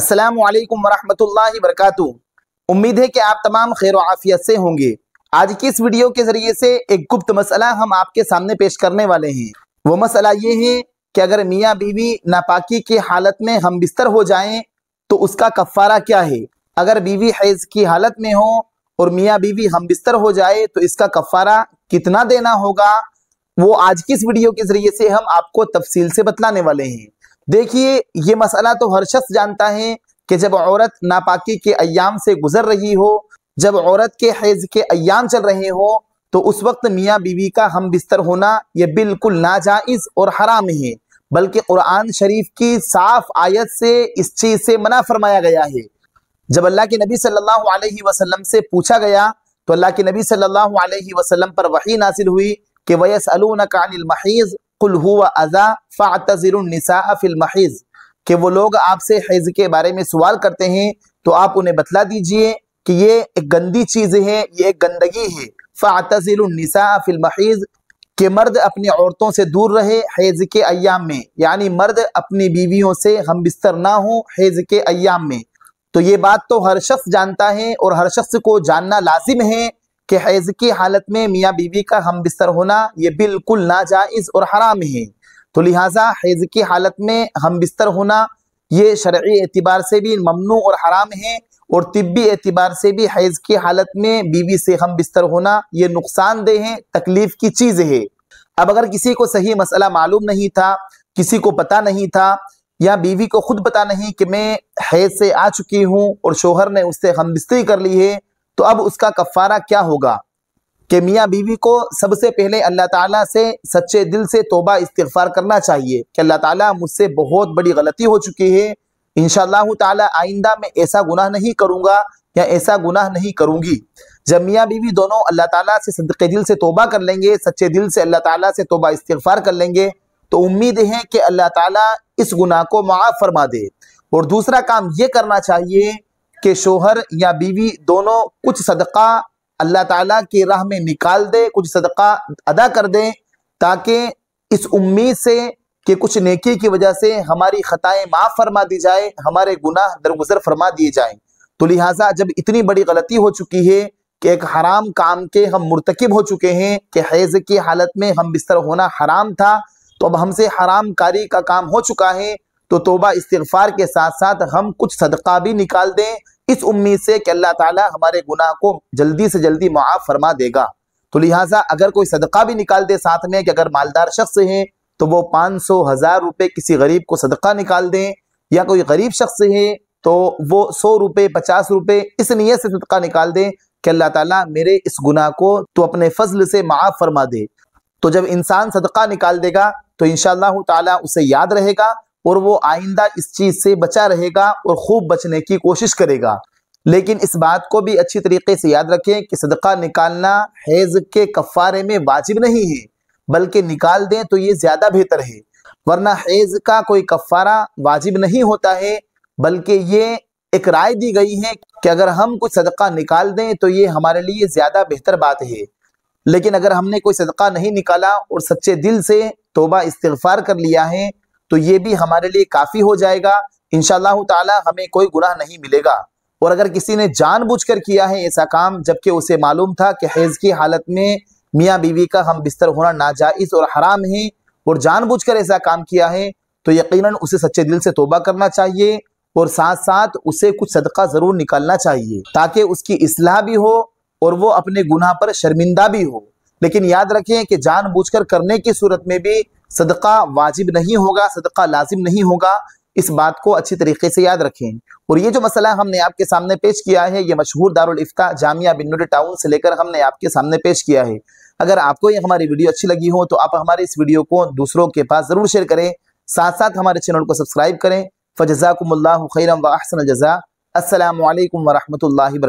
अस्सलामु अलैकुम वरहमतुल्लाहि वबरकातुहू। उम्मीद है कि आप तमाम खैर और आफियत से होंगे। आज की इस वीडियो के जरिए से एक गुप्त मसला हम आपके सामने पेश करने वाले हैं। वो मसला ये है कि अगर मियाँ बीवी नापाकी की हालत में हम बिस्तर हो जाएं तो उसका कफ़ारा क्या है। अगर बीवी हैज़ की हालत में हो और मियाँ बीवी हम बिस्तर हो जाए तो इसका कफ़ारा कितना देना होगा, वो आज की इस वीडियो के जरिए से हम आपको तफसील से बतलाने वाले हैं। देखिए, ये मसला तो हर शख्स जानता है कि जब औरत नापाकी के अय्याम से गुजर रही हो, जब औरत के हैज़ के अय्याम चल रहे हो, तो उस वक्त मियाँ बीवी का हम बिस्तर होना ये बिल्कुल नाजायज़ और हराम है। बल्कि कुरान शरीफ की साफ आयत से इस चीज़ से मना फरमाया गया है। जब अल्लाह के नबी सल्लल्लाहु अलैहि वसल्लम से पूछा गया तो अल्लाह के नबी सल्लल्लाहु अलैहि वसल्लम पर वही नासिल हुई कि वयसअलूनका अनिल महीज़ कुल हुवा अज़ा फ़अतज़िलुन निसाअ फ़िल महीज़, कि वो लोग आपसे हैज़ के बारे में सवाल करते हैं तो आप उन्हें बतला दीजिए कि ये एक गंदी चीज़ है, ये एक गंदगी है। फ़अतज़िलुन निसाअ फ़िल महीज़, कि मर्द अपनी औरतों से दूर रहे हैज़ के अय्याम में, यानी मर्द अपनी बीवियों से हम बिस्तर ना हो हैज़ के अय्याम में। तो ये बात तो हर शख्स जानता है और हर शख्स को जानना लाजिम है कि हैज़ की हालत में मियाँ बीवी का हम बिस्तर होना ये बिल्कुल नाजायज़ और हराम है। तो लिहाजा हैज़ की हालत में हम बिस्तर होना ये शरई एतबार से भी ममनू और हराम है, और तिब्बी एतबार से भी हैज़ की हालत में बीवी से हम बिस्तर होना ये नुकसानदेह है, तकलीफ की चीज़ है। अब अगर किसी को सही मसला मालूम नहीं था, किसी को पता नहीं था, या बीवी को खुद पता नहीं कि मैं हैज़ से आ चुकी हूँ और शोहर ने उससे हम बिस्तरी कर ली है, तो अब उसका कफ़ारा क्या होगा कि मियाँ बीवी को सबसे पहले अल्लाह ताला से सच्चे दिल से तौबा इस्तिग़फ़ार करना चाहिए कि अल्लाह ताला मुझसे बहुत बड़ी गलती हो चुकी है, इंशाअल्लाह ताला आइंदा मैं ऐसा गुनाह नहीं करूँगा या ऐसा गुनाह नहीं करूँगी। जब मियाँ बीवी दोनों अल्लाह ताला से सदक़े दिल से तौबा कर लेंगे, सच्चे दिल से अल्लाह ताला से तौबा इस्तिग़फ़ार कर लेंगे, तो उम्मीद है कि अल्लाह ताला इस गुनाह को माफ़ फरमा दे। और दूसरा काम ये करना चाहिए कि शोहर या बीवी दोनों कुछ सदका अल्लाह ताला की राह में निकाल दे, कुछ सदका अदा कर दे, ताकि इस उम्मीद से कि कुछ नेकी की वजह से हमारी खताएं माफ़ फरमा दी जाए, हमारे गुनाह दरगुजर फरमा दिए जाएं। तो लिहाजा जब इतनी बड़ी गलती हो चुकी है कि एक हराम काम के हम मुर्तकिब हो चुके हैं कि हैज़ की हालत में हम बिस्तर होना हराम था, तो अब हमसे हराम कारी का काम हो चुका है, तो तौबा इस्तिग़फ़ार के साथ साथ हम कुछ सदका भी निकाल दें, इस उम्मीद से कि अल्लाह ताला हमारे गुनाह को जल्दी से जल्दी माफ़ फरमा देगा। तो लिहाजा अगर कोई सदका भी निकाल दे साथ में, कि अगर मालदार शख्स है तो वो 500 1000 रुपये किसी गरीब को सदका निकाल दें, या कोई गरीब शख्स है तो वो 100 रुपये 50 रुपये इस नीयत से सदका निकाल दें कि अल्लाह ताला मेरे इस गुनाह को तो अपने फजल से माफ़ फरमा दे। तो जब इंसान सदका निकाल देगा तो इंशाअल्लाह ताला उसे याद रहेगा और वो आइंदा इस चीज़ से बचा रहेगा और खूब बचने की कोशिश करेगा। लेकिन इस बात को भी अच्छी तरीके से याद रखें कि सदका निकालना हैज़ के कफ़ारे में वाजिब नहीं है, बल्कि निकाल दें तो ये ज़्यादा बेहतर है। वरना हैज़ का कोई कफ़ारा वाजिब नहीं होता है, बल्कि ये एक राय दी गई है कि अगर हम कुछ सदका निकाल दें तो ये हमारे लिए ज़्यादा बेहतर बात है। लेकिन अगर हमने कोई सदका नहीं निकाला और सच्चे दिल से तौबा इस्तिग़फ़ार कर लिया है तो ये भी हमारे लिए काफ़ी हो जाएगा। इंशाअल्लाह ताला हमें कोई गुनाह नहीं मिलेगा। और अगर किसी ने जानबूझकर किया है ऐसा काम, जबकि उसे मालूम था कि हैज़ की हालत में मियाँ बीवी का हम बिस्तर होना नाजायज़ और हराम है, और जानबूझकर ऐसा काम किया है, तो यकीनन उसे सच्चे दिल से तौबा करना चाहिए और साथ साथ उसे कुछ सदका ज़रूर निकालना चाहिए, ताकि उसकी इस्लाह भी हो और वो अपने गुनाह पर शर्मिंदा भी हो। लेकिन याद रखें कि जानबूझकर करने की सूरत में भी सदका वाजिब नहीं होगा, सदका लाजिम नहीं होगा। इस बात को अच्छी तरीके से याद रखें। और ये जो मसला हमने आपके सामने पेश किया है, ये मशहूर दारुल इफ्ता जामिया बिन नूर टाउन से लेकर हमने आपके सामने पेश किया है। अगर आपको ये हमारी वीडियो अच्छी लगी हो तो आप हमारे इस वीडियो को दूसरों के पास ज़रूर शेयर करें, साथ साथ हमारे चैनल को सब्सक्राइब करें। फ़जज़ाकुमुल्लाहु खैरन व अहसन जज़ा। अस्सलामु अलैकुम व रहमतुल्लाहि व बरकातुहू।